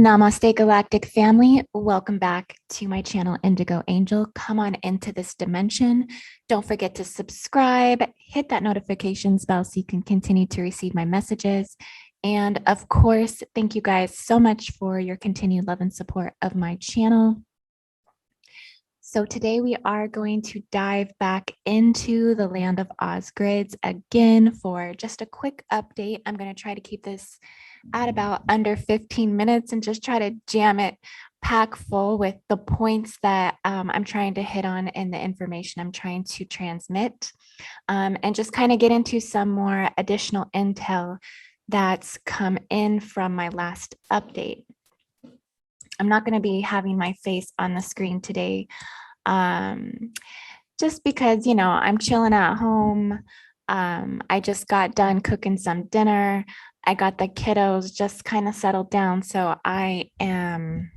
Namaste, Galactic family. Welcome back to my channel, IndigoAngel. Come on into this dimension. Don't forget to subscribe, hit that notifications bell so you can continue to receive my messages. And of course, thank you guys so much for your continued love and support of my channel. So today we are going to dive back into the land of Oz grids again for just a quick update. I'm going to try to keep this at about under 15 minutes and just try to jam it pack full with the points that I'm trying to hit on and the information I'm trying to transmit, and just kind of get into some more additional intel that's come in from my last update. I'm not going to be having my face on the screen today, just because, you know, I'm chilling at home. I just got done cooking some dinner. I got the kiddos just kind of settled down. So I am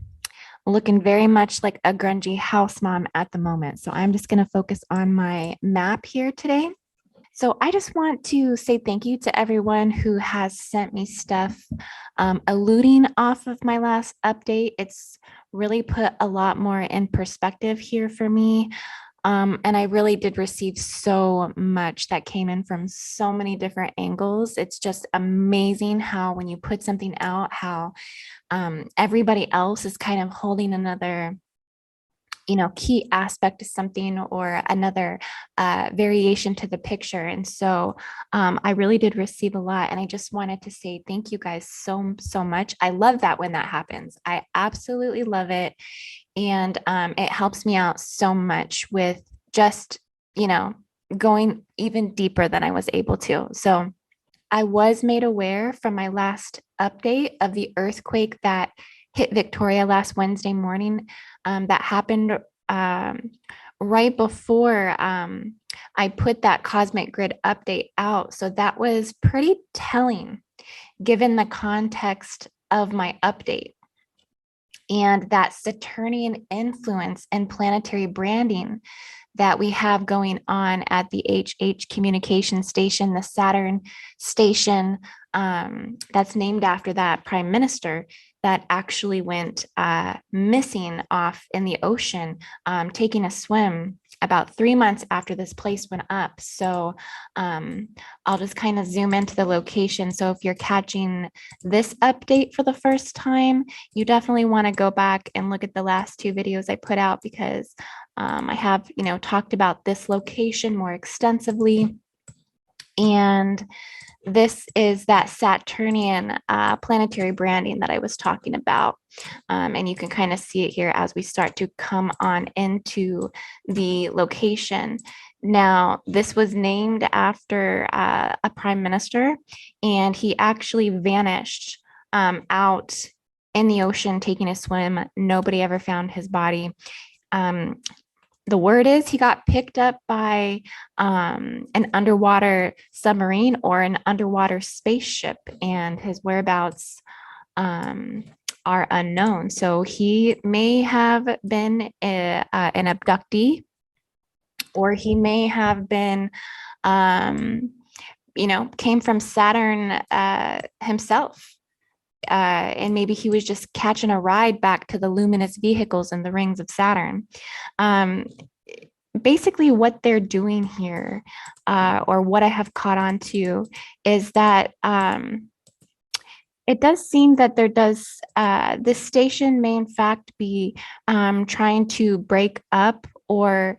looking very much like a grungy house mom at the moment. So I'm just going to focus on my map here today. So I just want to say thank you to everyone who has sent me stuff alluding off of my last update. It's really put a lot more in perspective here for me. And I really did receive so much that came in from so many different angles. It's just amazing how when you put something out, how everybody else is kind of holding another, you know, key aspect to something or another variation to the picture. And so I really did receive a lot. And I just wanted to say thank you guys so much. I love that when that happens. I absolutely love it. And it helps me out so much with just, you know, going even deeper than I was able to. So I was made aware from my last update of the earthquake that hit Victoria last Wednesday morning. That happened right before I put that cosmic grid update out. So that was pretty telling given the context of my update and that Saturnian influence and planetary branding that we have going on at the HH communication station, the Saturn station, that's named after that prime minister that actually went missing off in the ocean, taking a swim about 3 months after this place went up. So I'll just kind of zoom into the location. So if you're catching this update for the first time, you definitely want to go back and look at the last two videos I put out because I have, you know, talked about this location more extensively. And this is that Saturnian planetary branding that I was talking about. And you can kind of see it here as we start to come on into the location. Now, this was named after a prime minister, and he actually vanished out in the ocean taking a swim. Nobody ever found his body. The word is he got picked up by an underwater submarine or an underwater spaceship, and his whereabouts are unknown. So he may have been an abductee, or he may have been, you know, came from Saturn himself. And maybe he was just catching a ride back to the luminous vehicles in the rings of Saturn. Basically, what they're doing here, or what I have caught on to, is that it does seem that this station may in fact be trying to break up or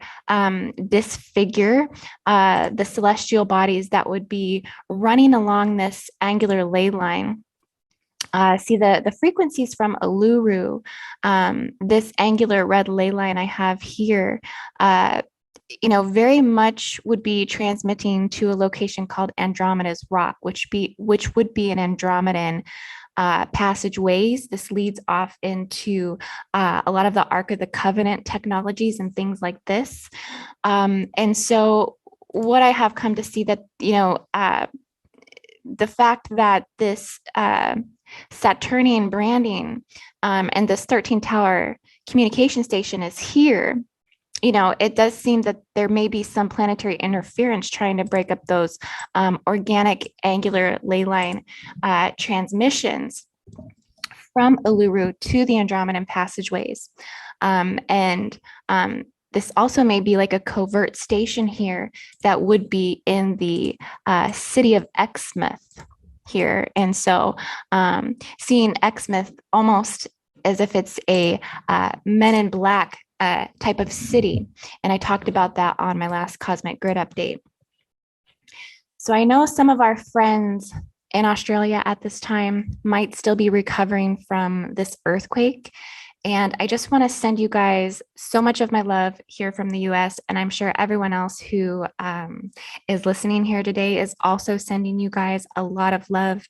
disfigure the celestial bodies that would be running along this angular ley line. See the frequencies from Uluru, this angular red ley line I have here, you know, very much would be transmitting to a location called Andromeda's Rock, which would be an Andromedan passageways. This leads off into a lot of the Ark of the Covenant technologies and things like this. And so what I have come to see that, you know, the fact that this Saturnian branding and this 13 tower communication station is here, you know, it does seem that there may be some planetary interference trying to break up those organic angular ley line transmissions from Uluru to the Andromedan passageways. And this also may be like a covert station here that would be in the city of Exmouth here. And so seeing Exmouth almost as if it's a Men in Black type of city. And I talked about that on my last Cosmic Grid update. So I know some of our friends in Australia at this time might still be recovering from this earthquake. And I just want to send you guys so much of my love here from the US. And I'm sure everyone else who is listening here today is also sending you guys a lot of love.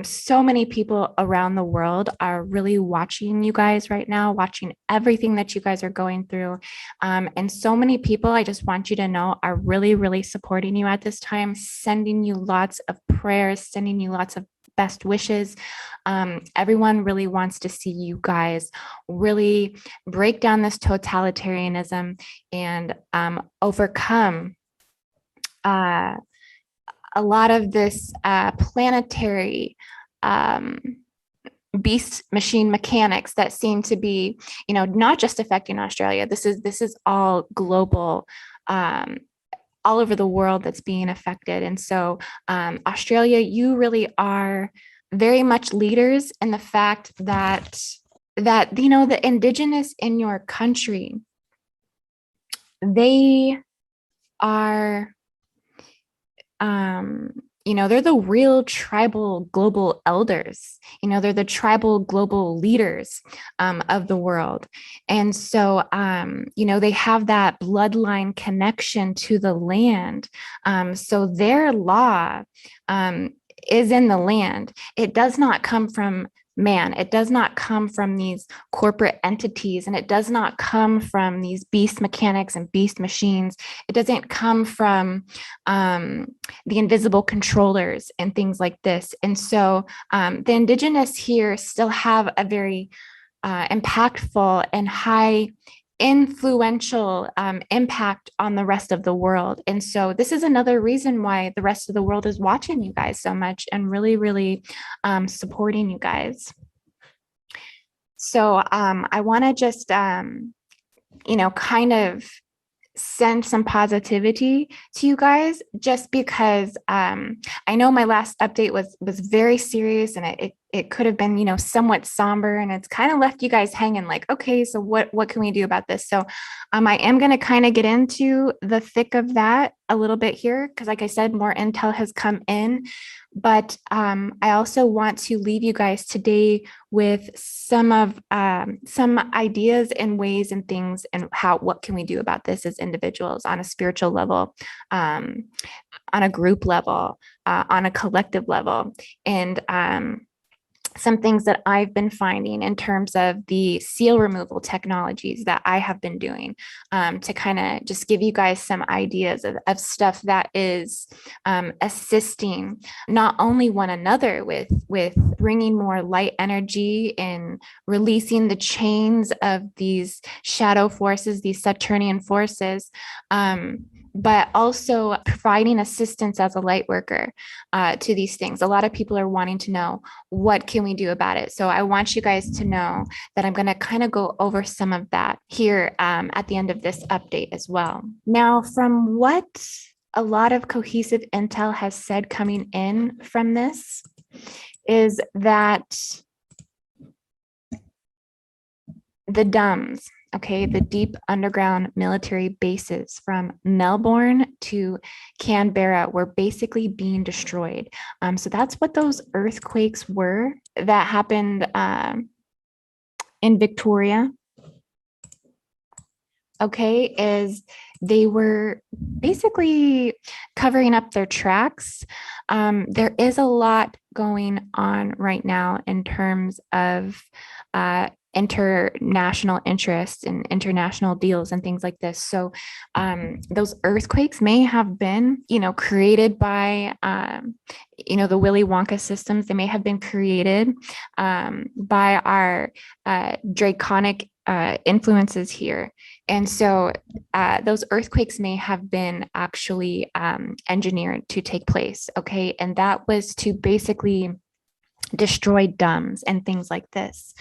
So many people around the world are really watching you guys right now, watching everything that you guys are going through. And so many people, I just want you to know, are really, really supporting you at this time, sending you lots of prayers, sending you lots of best wishes. Everyone really wants to see you guys really break down this totalitarianism and overcome a lot of this planetary beast machine mechanics that seem to be, not just affecting Australia. This is all global. All over the world that's being affected. And so Australia, you really are very much leaders in the fact that the indigenous in your country, they are they're the real tribal global elders. They're the tribal global leaders of the world. And so, they have that bloodline connection to the land. So their law is in the land. It does not come from man. It does not come from these corporate entities, and it does not come from these beast mechanics and beast machines. It doesn't come from the invisible controllers and things like this. And so the indigenous here still have a very impactful and high influential impact on the rest of the world. And so this is another reason why the rest of the world is watching you guys so much and really, really supporting you guys. So I want to just, kind of send some positivity to you guys, just because I know my last update was very serious, and it could have been, somewhat somber, and it's kind of left you guys hanging like, okay, so what can we do about this? So I am going to kind of get into the thick of that a little bit here, because like I said, more intel has come in. But I also want to leave you guys today with some ideas and ways and things, and what can we do about this as individuals on a spiritual level, on a group level, on a collective level. And some things that I've been finding in terms of the seal removal technologies that I have been doing, to kind of just give you guys some ideas of stuff that is assisting not only one another with bringing more light energy and releasing the chains of these shadow forces, these Saturnian forces, but also providing assistance as a light worker to these things. A lot of people are wanting to know, what can we do about it? So I want you guys to know that I'm going to kind of go over some of that here at the end of this update as well. Now, from what a lot of cohesive intel has said coming in from this, is that the DUMBs, okay, the deep underground military bases from Melbourne to Canberra were basically being destroyed. So that's what those earthquakes were that happened in Victoria. Okay, is they were basically covering up their tracks. There is a lot going on right now in terms of international interests and international deals and things like this. So those earthquakes may have been, created by, the Willy Wonka systems. They may have been created by our draconic influences here. And so those earthquakes may have been actually engineered to take place. Okay. And that was to basically destroyed dumbs and things like this.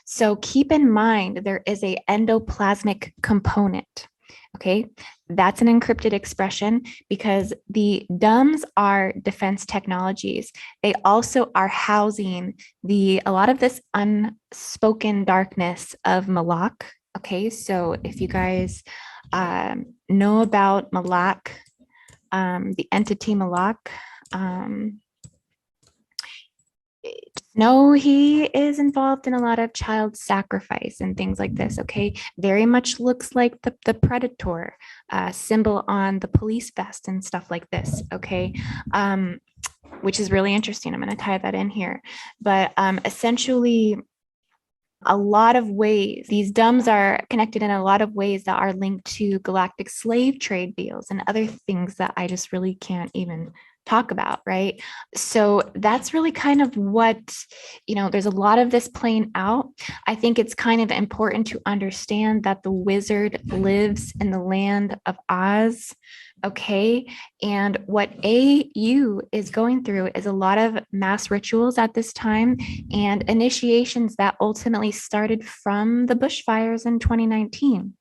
So keep in mind there is a endoplasmic component. Okay, that's an encrypted expression because the dumbs are defense technologies. They also are housing a lot of this unspoken darkness of Malak. Okay, so if you guys know about Malak, the entity Malak, no, he is involved in a lot of child sacrifice and things like this. Okay, very much looks like the predator symbol on the police vest and stuff like this. Okay, which is really interesting. I'm going to tie that in here, but essentially, a lot of ways these dumbs are connected in a lot of ways that are linked to galactic slave trade deals and other things that I just really can't even talk about, right? So that's really kind of what, there's a lot of this playing out. I think it's kind of important to understand that the wizard lives in the land of Oz. Okay. And what AU is going through is a lot of mass rituals at this time and initiations that ultimately started from the bushfires in 2019.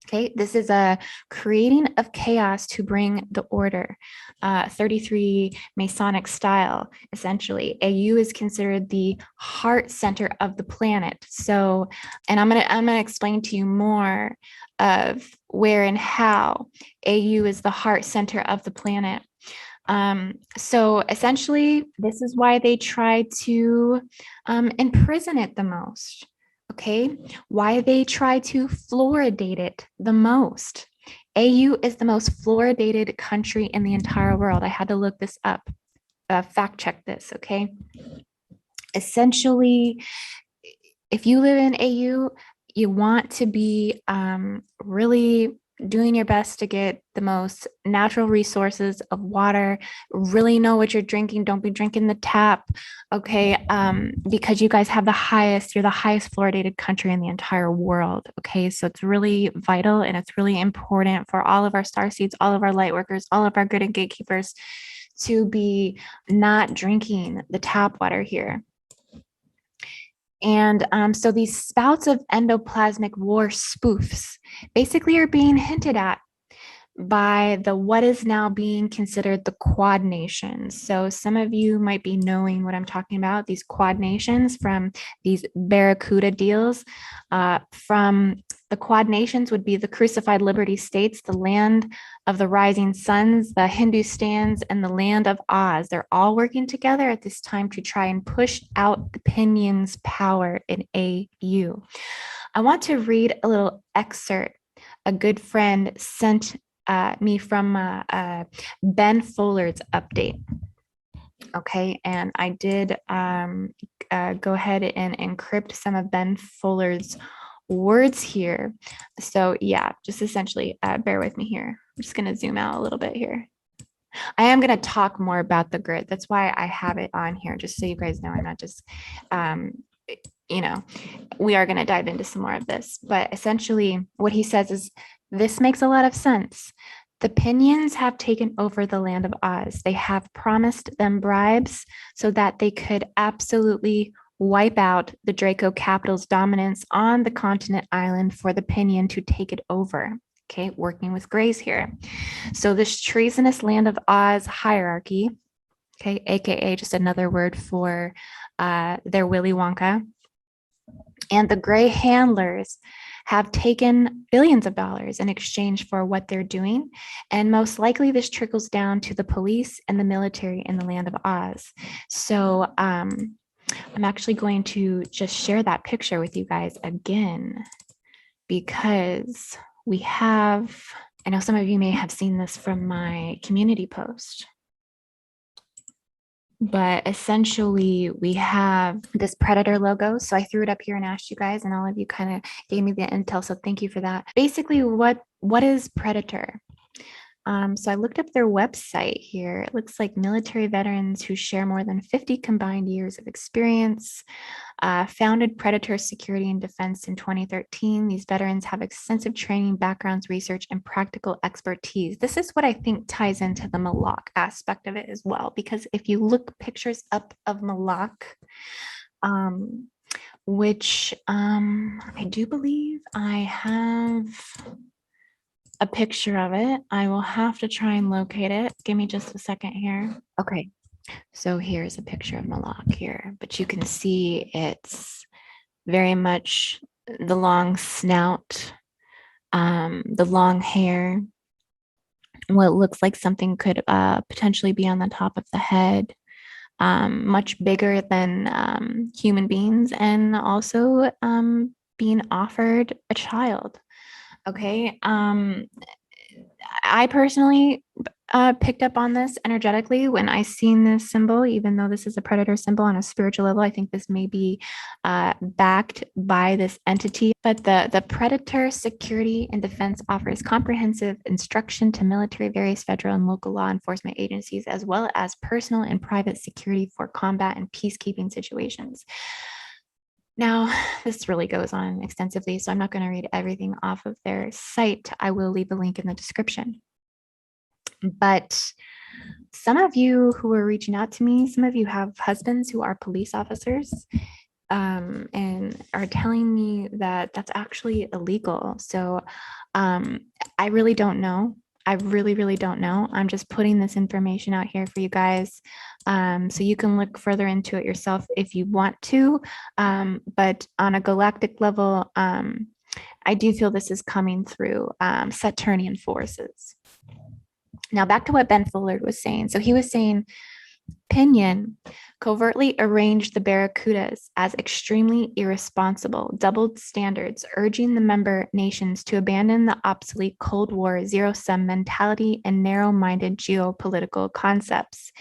Okay, this is a creating of chaos to bring the order. 33 Masonic style, essentially. AU is considered the heart center of the planet. So, and I'm gonna explain to you more of where and how AU is the heart center of the planet. So essentially, this is why they try to imprison it the most. Okay, why they try to fluoridate it the most. AU is the most fluoridated country in the entire world. I had to look this up, fact check this, okay? Essentially, if you live in AU, you want to be really doing your best to get the most natural resources of water, really know what you're drinking. Don't be drinking the tap, okay? Because you guys have you're the highest fluoridated country in the entire world, okay? So it's really vital and it's really important for all of our starseeds, all of our light workers, all of our good and gatekeepers to be not drinking the tap water here. And so these spouts of endoplasmic war spoofs basically are being hinted at by what is now being considered the Quad Nations. So some of you might be knowing what I'm talking about, these Quad Nations from these Barracuda deals. From the Quad Nations would be the Crucified Liberty States, the land of the rising suns, the Hindustans, and the land of Oz. They're all working together at this time to try and push out the Pinion's power in AU. I want to read a little excerpt a good friend sent me from Ben Fullard's update. Okay, and I did go ahead and encrypt some of Ben Fullard's words here. So yeah, just essentially bear with me here. I'm just going to zoom out a little bit here. I am going to talk more about the grid. That's why I have it on here, just so you guys know I'm not just, we are going to dive into some more of this. But essentially, what he says is this makes a lot of sense. The Pinions have taken over the land of Oz. They have promised them bribes so that they could absolutely wipe out the Draco capital's dominance on the continent island for the Pinion to take it over. Okay, working with Grays here. So this treasonous land of Oz hierarchy, okay, aka just another word for their Willy Wonka, and the Gray handlers have taken billions of dollars in exchange for what they're doing. And most likely this trickles down to the police and the military in the land of Oz. So I'm actually going to just share that picture with you guys again, because I know some of you may have seen this from my community post. But essentially, we have this Predator logo. So I threw it up here and asked you guys, and all of you kind of gave me the intel. So thank you for that. Basically, what is Predator? So I looked up their website here. It looks like military veterans who share more than 50 combined years of experience founded Predator Security and Defense in 2013. These veterans have extensive training, backgrounds, research, and practical expertise. This is what I think ties into the Malak aspect of it as well, because if you look pictures up of Malak, um, which I do believe I have a picture of it. I will have to try and locate it. Give me just a second here. Okay, so here's a picture of Malak here, but you can see it's very much the long snout, the long hair, what looks like something could potentially be on the top of the head, much bigger than human beings, and also being offered a child. Okay. I personally picked up on this energetically when I seen this symbol, even though this is a predator symbol on a spiritual level. I think this may be backed by this entity, but the Predator Security and Defense offers comprehensive instruction to military, various federal and local law enforcement agencies, as well as personal and private security for combat and peacekeeping situations. Now, this really goes on extensively, so I'm not going to read everything off of their site. I will leave a link in the description. But some of you who are reaching out to me, some of you have husbands who are police officers and are telling me that that's actually illegal. So I really don't know. I really, really don't know. I'm just putting this information out here for you guys. So you can look further into it yourself if you want to. But on a galactic level, I do feel this is coming through Saturnian forces. Now, back to what Ben Fulford was saying. So he was saying Pinion covertly arranged the Barracudas as extremely irresponsible, doubled standards, urging the member nations to abandon the obsolete Cold War zero-sum mentality and narrow-minded geopolitical concepts.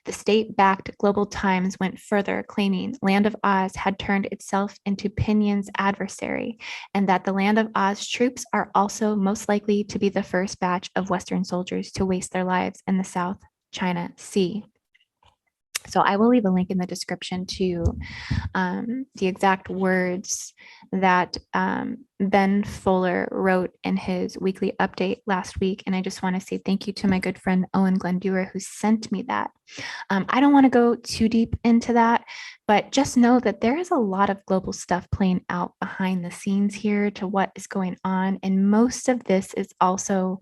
The state-backed Global Times went further, claiming Land of Oz had turned itself into Pinion's adversary, and that the Land of Oz troops are also most likely to be the first batch of Western soldiers to waste their lives in the South China Sea. So I will leave a link in the description to the exact words that Ben Fuller wrote in his weekly update last week. And I just want to say thank you to my good friend Owen Glendower who sent me that. I don't want to go too deep into that, but just know that there is a lot of global stuff playing out behind the scenes here to what is going on. And most of this is also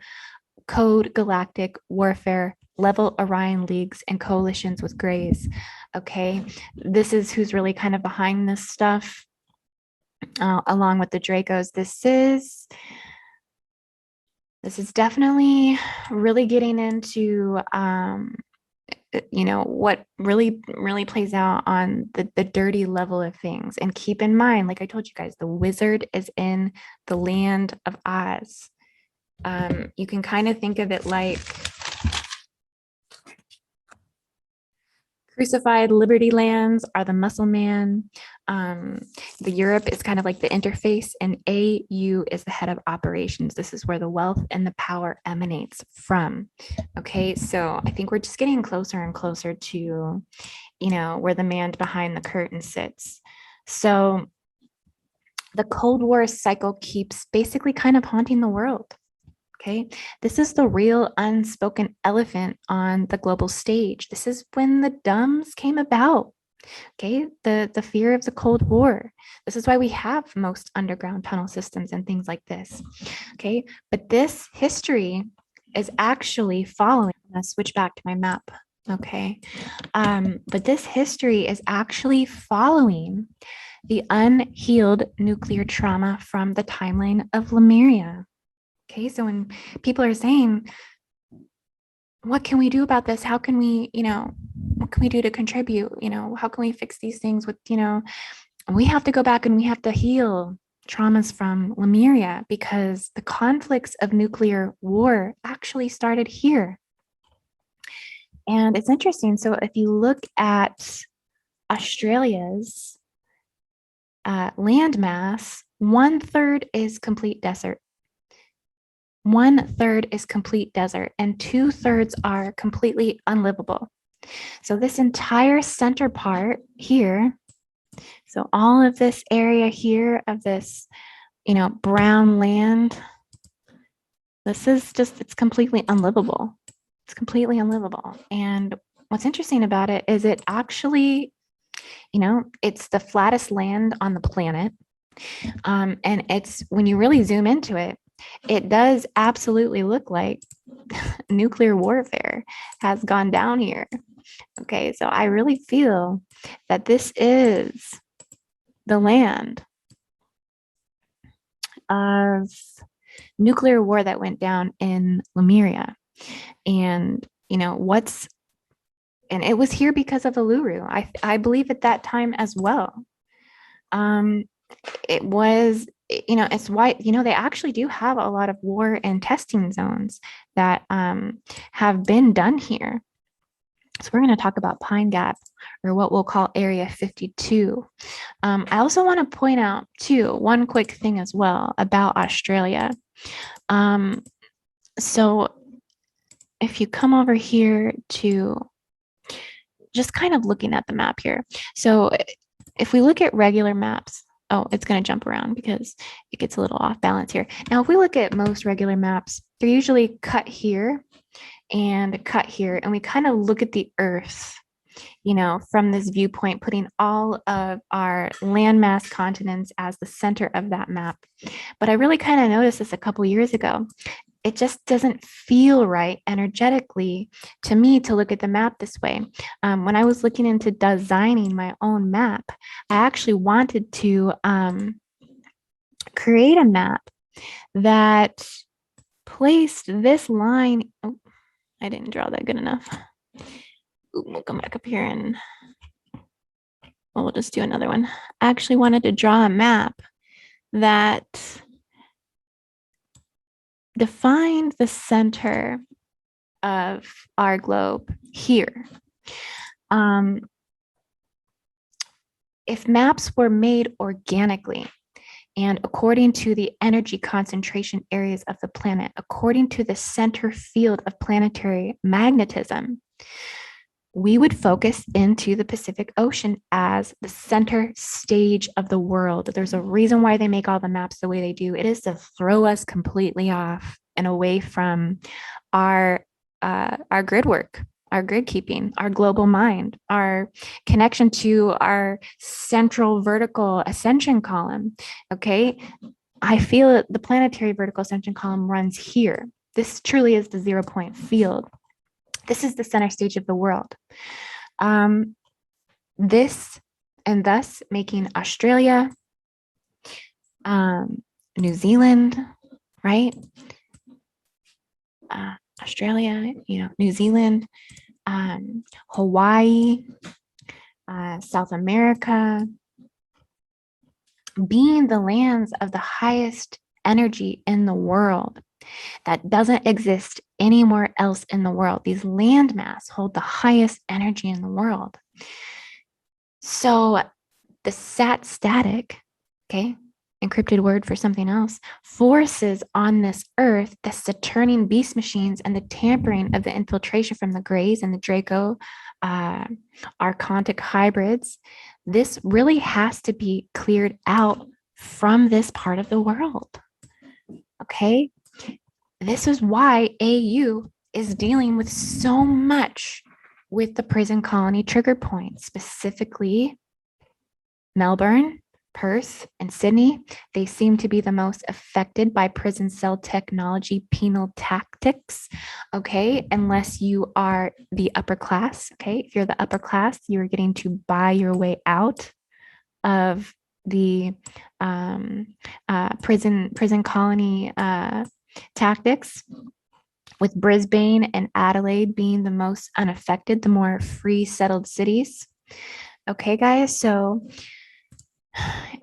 code galactic warfare, level Orion leagues, and coalitions with Greys. Okay, this is who's really kind of behind this stuff, along with the Dracos. This is definitely really getting into what really plays out on the dirty level of things. And keep in mind, like I told you guys, the wizard is in the Land of Oz. You can kind of think of it like Crucified Liberty Lands are the muscle man. The Europe is kind of like the interface, and AU is the head of operations. This is where the wealth and the power emanates from. Okay, so I think we're just getting closer and closer to, where the man behind the curtain sits. So the Cold War cycle keeps basically kind of haunting the world. Okay, this is the real unspoken elephant on the global stage. This is when the dumbs came about. Okay, the fear of the Cold War. This is why we have most underground tunnel systems and things like this. Okay, but this history is actually following. I'm gonna switch back to my map. Okay, but this history is actually following the unhealed nuclear trauma from the timeline of Lemuria. Okay, so when people are saying, what can we do about this? How can we, what can we do to contribute? How can we fix these things with, we have to go back and we have to heal traumas from Lemuria because the conflicts of nuclear war actually started here. And it's interesting. So if you look at Australia's landmass, 1/3 is complete desert. 1/3 is complete desert, and 2/3 are completely unlivable. So this entire center part here, so all of this area here of this, brown land, this is just, it's completely unlivable. It's completely unlivable. And what's interesting about it is it actually, it's the flattest land on the planet. And it's, when you really zoom into it, it does absolutely look like nuclear warfare has gone down here. Okay, so I really feel that this is the land of nuclear war that went down in Lemuria. And, and it was here because of Uluru. I believe at that time as well. It was, it's why, they actually do have a lot of war and testing zones that have been done here. So we're going to talk about Pine Gap, or what we'll call Area 52. I also want to point out, too, one quick thing as well about Australia. So if you come over here to just kind of looking at the map here. So if we look at regular maps, oh, it's going to jump around because it gets a little off balance here. Now, if we look at most regular maps, they're usually cut here and cut here, and we kind of look at the Earth, from this viewpoint, putting all of our landmass continents as the center of that map. But I really kind of noticed this a couple years ago. It just doesn't feel right energetically to me to look at the map this way. When I was looking into designing my own map, I actually wanted to create a map that placed this line. Oh, I didn't draw that good enough. Ooh, we'll come back up here and we'll just do another one. I actually wanted to draw a map that defined the center of our globe here. If maps were made organically and according to the energy concentration areas of the planet, according to the center field of planetary magnetism, we would focus into the Pacific Ocean as the center stage of the world. There's a reason why they make all the maps the way they do. It is to throw us completely off and away from our grid work, our grid keeping, our global mind, our connection to our central vertical ascension column. Okay, I feel the planetary vertical ascension column runs here. This truly is the 0-point field. This is the center stage of the world. This, and thus making Australia, New Zealand, right? Australia, New Zealand, Hawaii, South America, being the lands of the highest energy in the world that doesn't exist anywhere else in the world. These landmass hold the highest energy in the world. So the static, okay, encrypted word for something else, forces on this earth the Saturnian beast machines and the tampering of the infiltration from the Greys and the Draco Archontic hybrids. This really has to be cleared out from this part of the world. Okay, this is why AU is dealing with so much with the prison colony trigger points, specifically Melbourne, Perth, and Sydney. They seem to be the most affected by prison cell technology penal tactics, okay, unless you are the upper class, okay? If you're the upper class, you're getting to buy your way out of the prison colony tactics, with Brisbane and Adelaide being the most unaffected, the more free settled cities. Okay, guys, so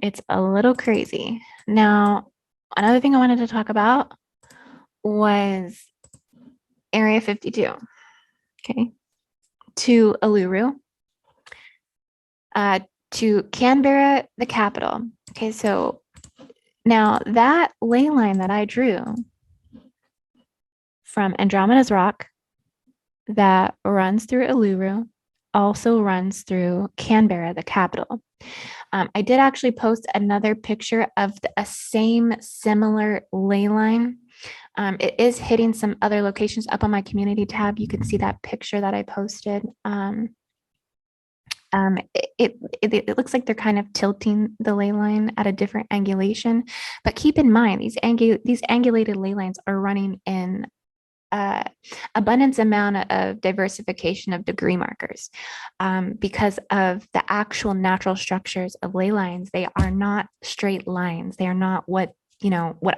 it's a little crazy. Now, another thing I wanted to talk about was Area 52, okay, to Uluru, to Canberra, the capital. Okay, so now that ley line that I drew from Andromeda's rock that runs through Uluru, also runs through Canberra, the capital. I did actually post another picture of a same similar ley line. It is hitting some other locations up on my community tab. You can see that picture that I posted. It looks like they're kind of tilting the ley line at a different angulation, but keep in mind these angulated ley lines are running in abundance amount of diversification of degree markers because of the actual natural structures of ley lines. They are not straight lines. They are not what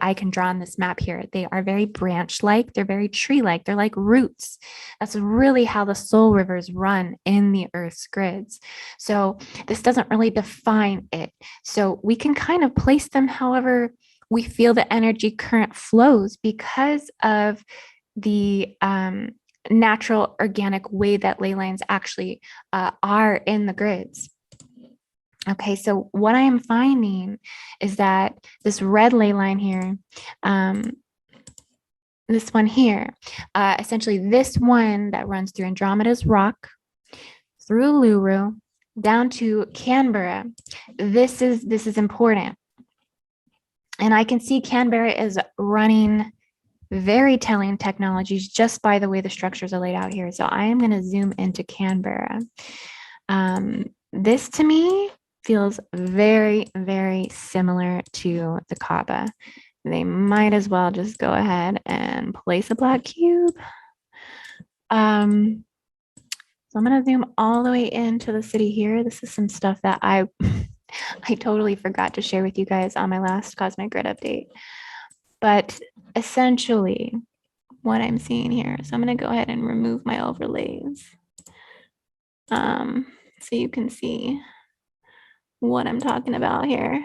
I can draw on this map here. They are very branch-like. They're very tree-like. They're like roots. That's really how the soul rivers run in the Earth's grids. So this doesn't really define it. So we can kind of place them however we feel the energy current flows because of the natural organic way that ley lines actually are in the grids. Okay, so what I am finding is that this red ley line here, this one here, essentially this one that runs through Andromeda's rock, through Uluru, down to Canberra, this is important. And I can see Canberra is running very telling technologies just by the way the structures are laid out here. So I am going to zoom into Canberra. This to me feels very, very similar to the Kaaba. They might as well just go ahead and place a black cube. So I'm going to zoom all the way into the city here. This is some stuff that I totally forgot to share with you guys on my last Cosmic Grid update. But essentially, what I'm seeing here, so I'm going to go ahead and remove my overlays so you can see what I'm talking about here.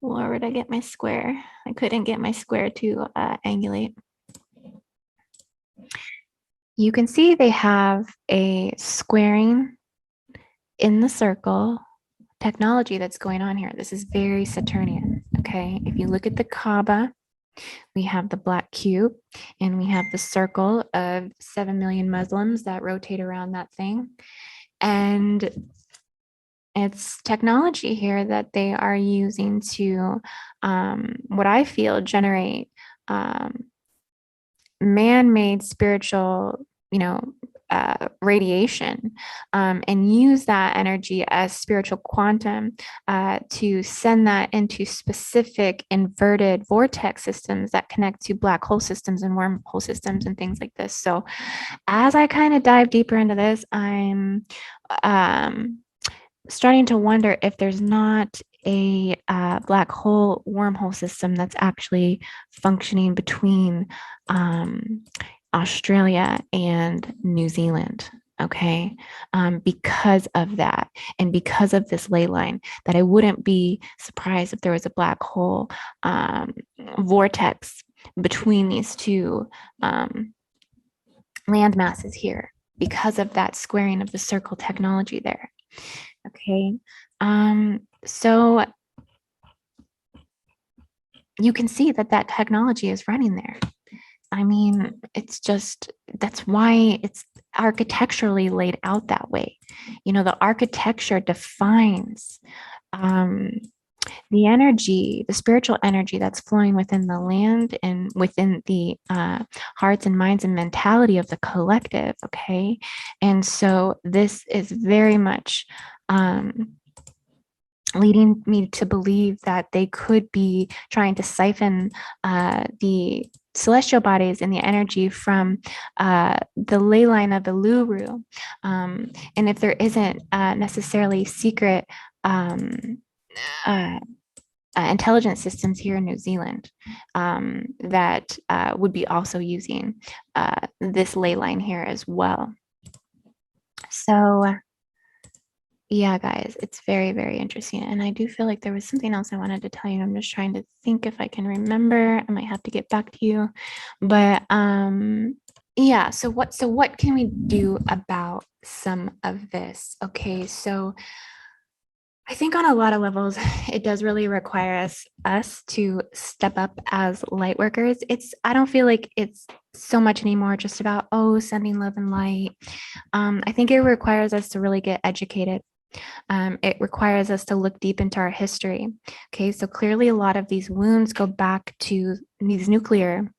Where would I get my square? I couldn't get my square to angulate. You can see they have a squaring in the circle technology that's going on here. This is very Saturnian, okay? If you look at the Kaaba, we have the black cube and we have the circle of 7 million Muslims that rotate around that thing. And it's technology here that they are using to, what I feel, generate man-made spiritual, radiation, and use that energy as spiritual quantum to send that into specific inverted vortex systems that connect to black hole systems and wormhole systems and things like this. So as I kind of dive deeper into this, I'm starting to wonder if there's not a black hole wormhole system that's actually functioning between Australia and New Zealand, okay? Because of that and because of this ley line, that I wouldn't be surprised if there was a black hole vortex between these two land masses here because of that squaring of the circle technology there, okay? So you can see that technology is running there. I mean, it's just, that's why it's architecturally laid out that way. The architecture defines the energy, the spiritual energy that's flowing within the land and within the hearts and minds and mentality of the collective, okay? And so this is very much leading me to believe that they could be trying to siphon the celestial bodies and the energy from the ley line of Uluru. And if there isn't necessarily secret intelligence systems here in New Zealand that would be also using this ley line here as well. So yeah, guys, it's very, very interesting. And I do feel like there was something else I wanted to tell you. I'm just trying to think if I can remember. I might have to get back to you. But yeah, so what can we do about some of this? Okay, so I think on a lot of levels, it does really require us to step up as light workers. I don't feel like it's so much anymore just about, oh, sending love and light. I think it requires us to really get educated. It requires us to look deep into our history. Okay, so clearly a lot of these wounds go back to these nuclear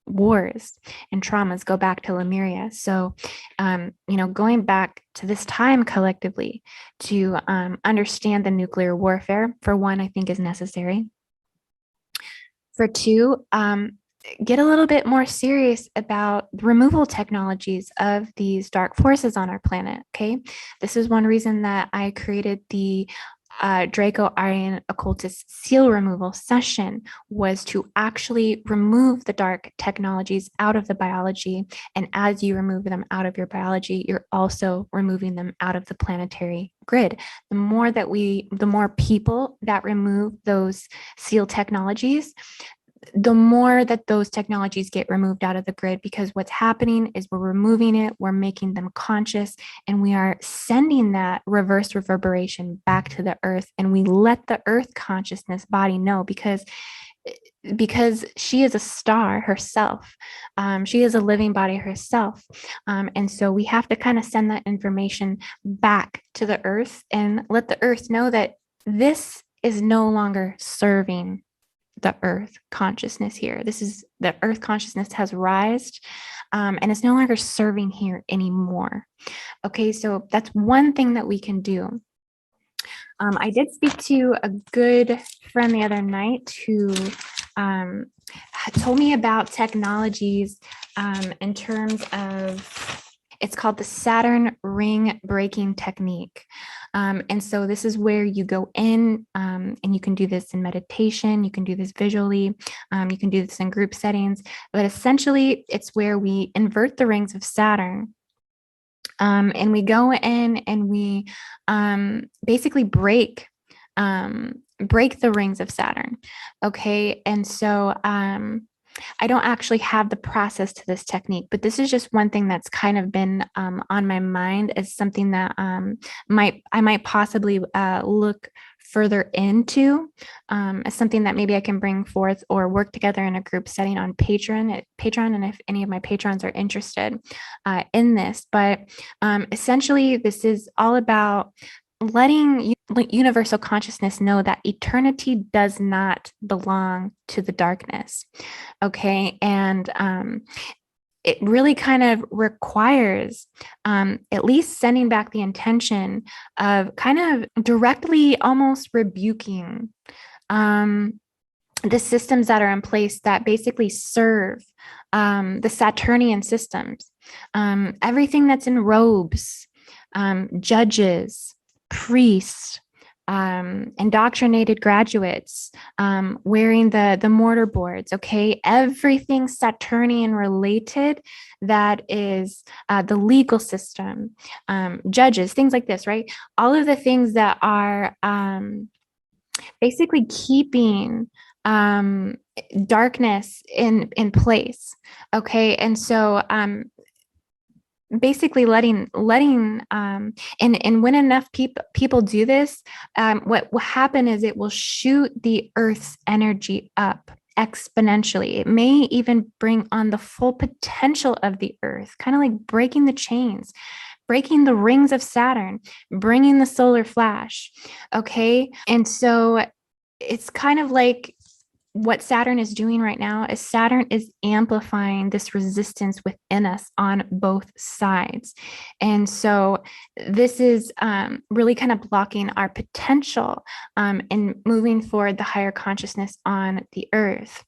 wars and traumas go back to Lemuria. So, going back to this time collectively to understand the nuclear warfare, for one, I think is necessary. For two, get a little bit more serious about the removal technologies of these dark forces on our planet. Okay. This is one reason that I created the Draco Aryan occultist seal removal session, was to actually remove the dark technologies out of the biology. And as you remove them out of your biology, you're also removing them out of the planetary grid. The more people that remove those seal technologies, the more that those technologies get removed out of the grid, because what's happening is we're removing it, we're making them conscious, and we are sending that reverse reverberation back to the earth. And we let the earth consciousness body know, because she is a star herself. She is a living body herself. And so we have to kind of send that information back to the earth and let the earth know that this is no longer serving the earth consciousness here. This is the earth consciousness has rised, and it's no longer serving here anymore. Okay, so that's one thing that we can do. I did speak to a good friend the other night who told me about technologies in terms of, it's called the Saturn ring breaking technique. And so this is where you go in, and you can do this in meditation, you can do this visually, you can do this in group settings, but essentially it's where we invert the rings of Saturn. And we go in and we basically break the rings of Saturn. Okay. And so I don't actually have the process to this technique, but this is just one thing that's kind of been on my mind as something that I might possibly look further into, as something that maybe I can bring forth or work together in a group setting on Patreon, and if any of my patrons are interested in this. But essentially, this is all about letting universal consciousness know that eternity does not belong to the darkness. Okay. And it really kind of requires at least sending back the intention of kind of directly almost rebuking the systems that are in place that basically serve the Saturnian systems. Everything that's in robes, judges, priests, indoctrinated graduates, wearing the mortar boards. Okay, everything Saturnian related that is the legal system, judges, things like this, right? All of the things that are basically keeping darkness in place. Okay, and so basically letting and when enough people do this, what will happen is it will shoot the earth's energy up exponentially. It may even bring on the full potential of the earth, kind of like breaking the chains, breaking the rings of Saturn, bringing the solar flash. Okay, and so it's kind of like what Saturn is doing right now is Saturn is amplifying this resistance within us on both sides. And so this is really kind of blocking our potential in moving forward the higher consciousness on the earth.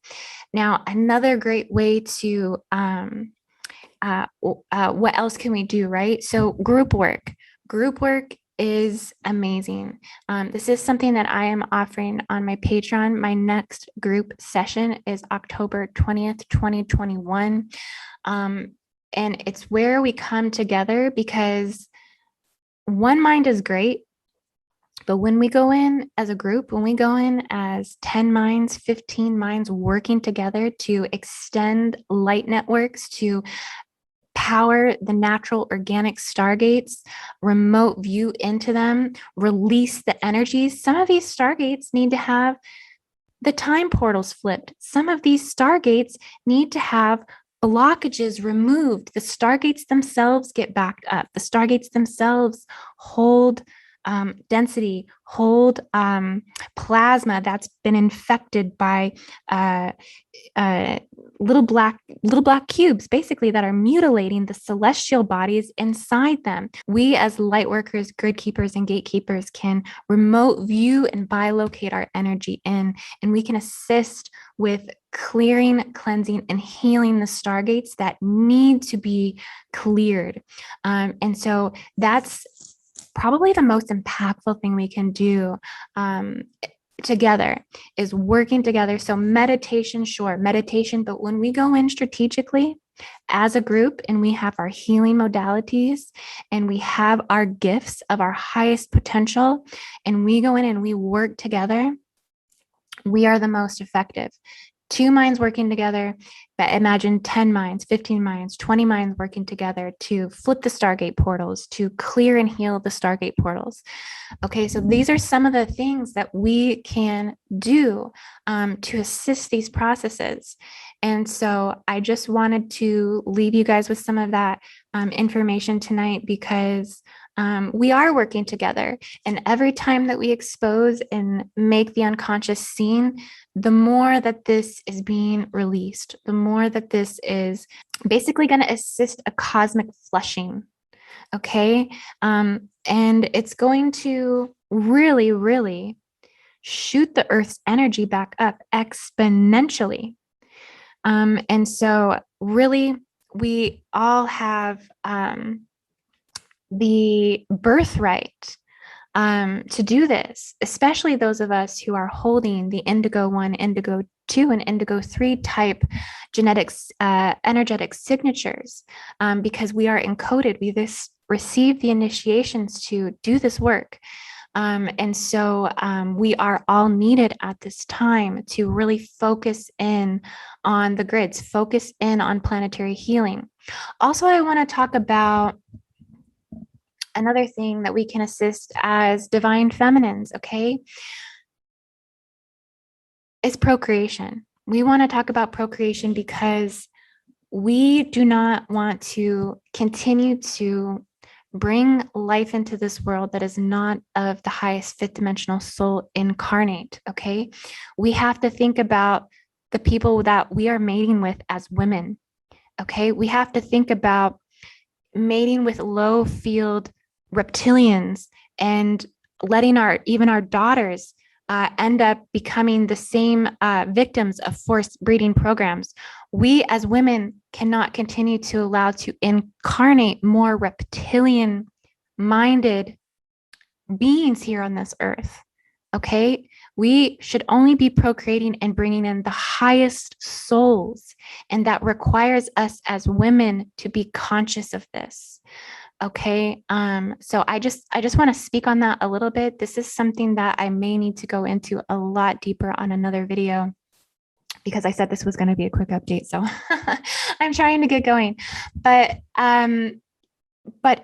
Now, another great way to what else can we do, right? So group work is amazing. This is something that I am offering on my Patreon. My next group session is October 20th, 2021. And it's where we come together, because one mind is great, but when we go in as a group, when we go in as 10 minds, 15 minds working together to extend light networks, to power the natural organic stargates, remote view into them, release the energies. Some of these stargates need to have the time portals flipped. Some of these stargates need to have blockages removed. The stargates themselves get backed up. The stargates themselves hold density, hold plasma that's been infected by uh, little black cubes, basically, that are mutilating the celestial bodies inside them. We, as light workers, grid keepers, and gatekeepers, can remote view and bilocate our energy in, and we can assist with clearing, cleansing, and healing the stargates that need to be cleared. And so that's probably the most impactful thing we can do together, is working together. So meditation, sure, meditation, but when we go in strategically as a group and we have our healing modalities and we have our gifts of our highest potential and we go in and we work together, we are the most effective. 2 minds working together, but imagine 10 minds, 15 minds, 20 minds working together to flip the Stargate portals, to clear and heal the Stargate portals. Okay, so these are some of the things that we can do to assist these processes. And so I just wanted to leave you guys with some of that information tonight, because we are working together. And every time that we expose and make the unconscious seen, the more that this is being released, the more that this is basically going to assist a cosmic flushing. Okay. And it's going to really, really shoot the Earth's energy back up exponentially. And so, really, we all have the birthright to do this, especially those of us who are holding the Indigo 1, Indigo 2, and Indigo 3 type genetics, energetic signatures, because we are encoded. We received the initiations to do this work. And so we are all needed at this time to really focus in on the grids, focus in on planetary healing. Also, I want to talk about another thing that we can assist as divine feminines, okay, is procreation. We want to talk about procreation because we do not want to continue to bring life into this world that is not of the highest fifth dimensional soul incarnate, okay? We have to think about the people that we are mating with as women, okay? We have to think about mating with low field reptilians and letting even our daughters end up becoming the same victims of forced breeding programs. We as women cannot continue to allow to incarnate more reptilian minded beings here on this earth. Okay, we should only be procreating and bringing in the highest souls, and that requires us as women to be conscious of this. Okay, so I just want to speak on that a little bit. This is something that I may need to go into a lot deeper on another video, because I said this was going to be a quick update, so I'm trying to get going. But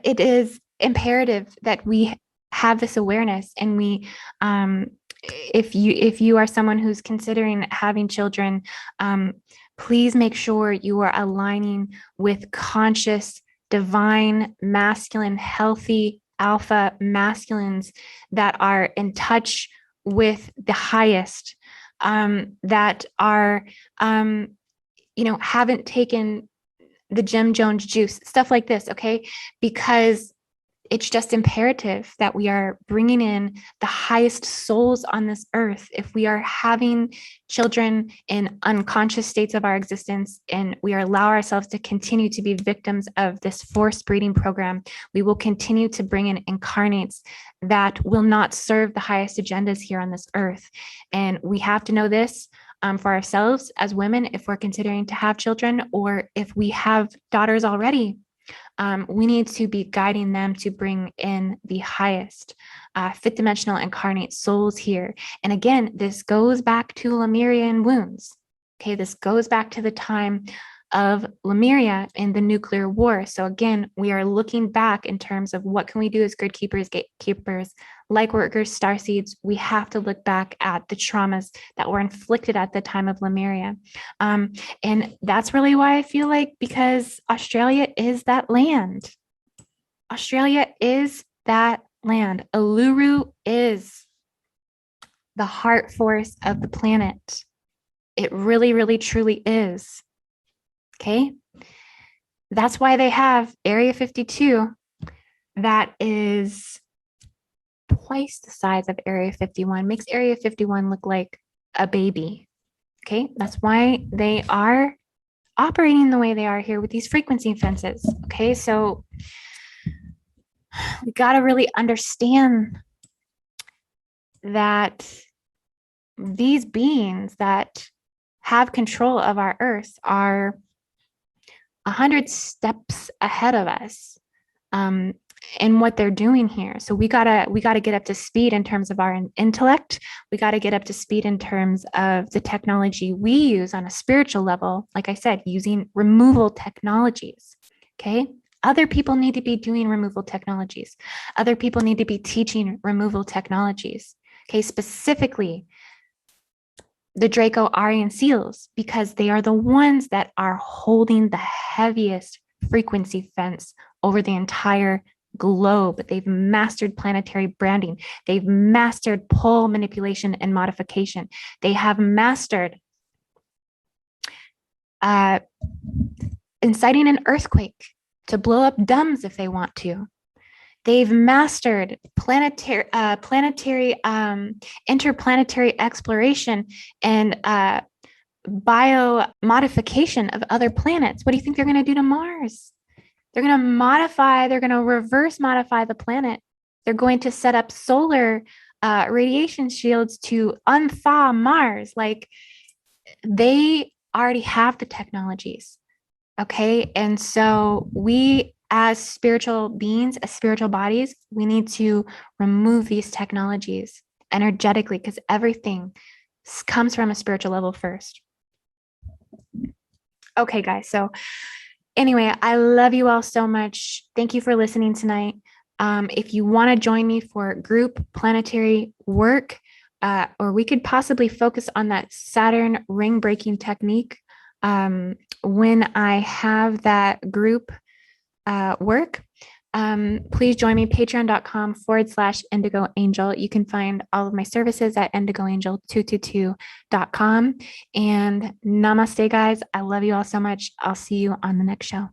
it is imperative that we have this awareness, and we if you are someone who's considering having children, please make sure you are aligning with conscious, divine, masculine, healthy alpha masculines that are in touch with the highest, that are haven't taken the Jim Jones juice, stuff like this, okay? Because it's just imperative that we are bringing in the highest souls on this earth. If we are having children in unconscious states of our existence, and we allow ourselves to continue to be victims of this forced breeding program, we will continue to bring in incarnates that will not serve the highest agendas here on this earth. And we have to know this for ourselves as women, if we're considering to have children, or if we have daughters already. We need to be guiding them to bring in the highest fifth dimensional incarnate souls here. And again, this goes back to Lemurian wounds. Okay, this goes back to the time of Lemuria in the nuclear war. So again, we are looking back in terms of what can we do as grid keepers, gatekeepers, Lightworkers, starseeds, we have to look back at the traumas that were inflicted at the time of Lemuria. And that's really why I feel like, because Australia is that land. Australia is that land. Uluru is the heart force of the planet. It really, really, truly is. Okay. That's why they have Area 52 that is twice the size of Area 51, makes Area 51 look like a baby. Okay. That's why they are operating the way they are here with these frequency fences. Okay. So we got to really understand that these beings that have control of our earth are 100 steps ahead of us in what they're doing here. So we gotta get up to speed in terms of our intellect. We gotta get up to speed in terms of the technology we use on a spiritual level. Like I said, using removal technologies. Okay. Other people need to be doing removal technologies. Other people need to be teaching removal technologies. Okay. Specifically, the Draco Aryan seals, because they are the ones that are holding the heaviest frequency fence over the entire globe. They've mastered planetary branding. They've mastered pole manipulation and modification. They have mastered inciting an earthquake to blow up dams if they want to. They've mastered planetary, interplanetary exploration and biomodification of other planets. What do you think they're going to do to Mars? They're going to reverse modify the planet. They're going to set up solar radiation shields to unthaw Mars. Like, they already have the technologies. Okay. And so we, as spiritual beings, as spiritual bodies, we need to remove these technologies energetically, because everything comes from a spiritual level first. Okay, guys. So anyway, I love you all so much. Thank you for listening tonight. If you want to join me for group planetary work, or we could possibly focus on that Saturn ring breaking technique when I have that group work, please join me, patreon.com/IndigoAngel. You can find all of my services at IndigoAngel222.com. And namaste, guys. I love you all so much. I'll see you on the next show.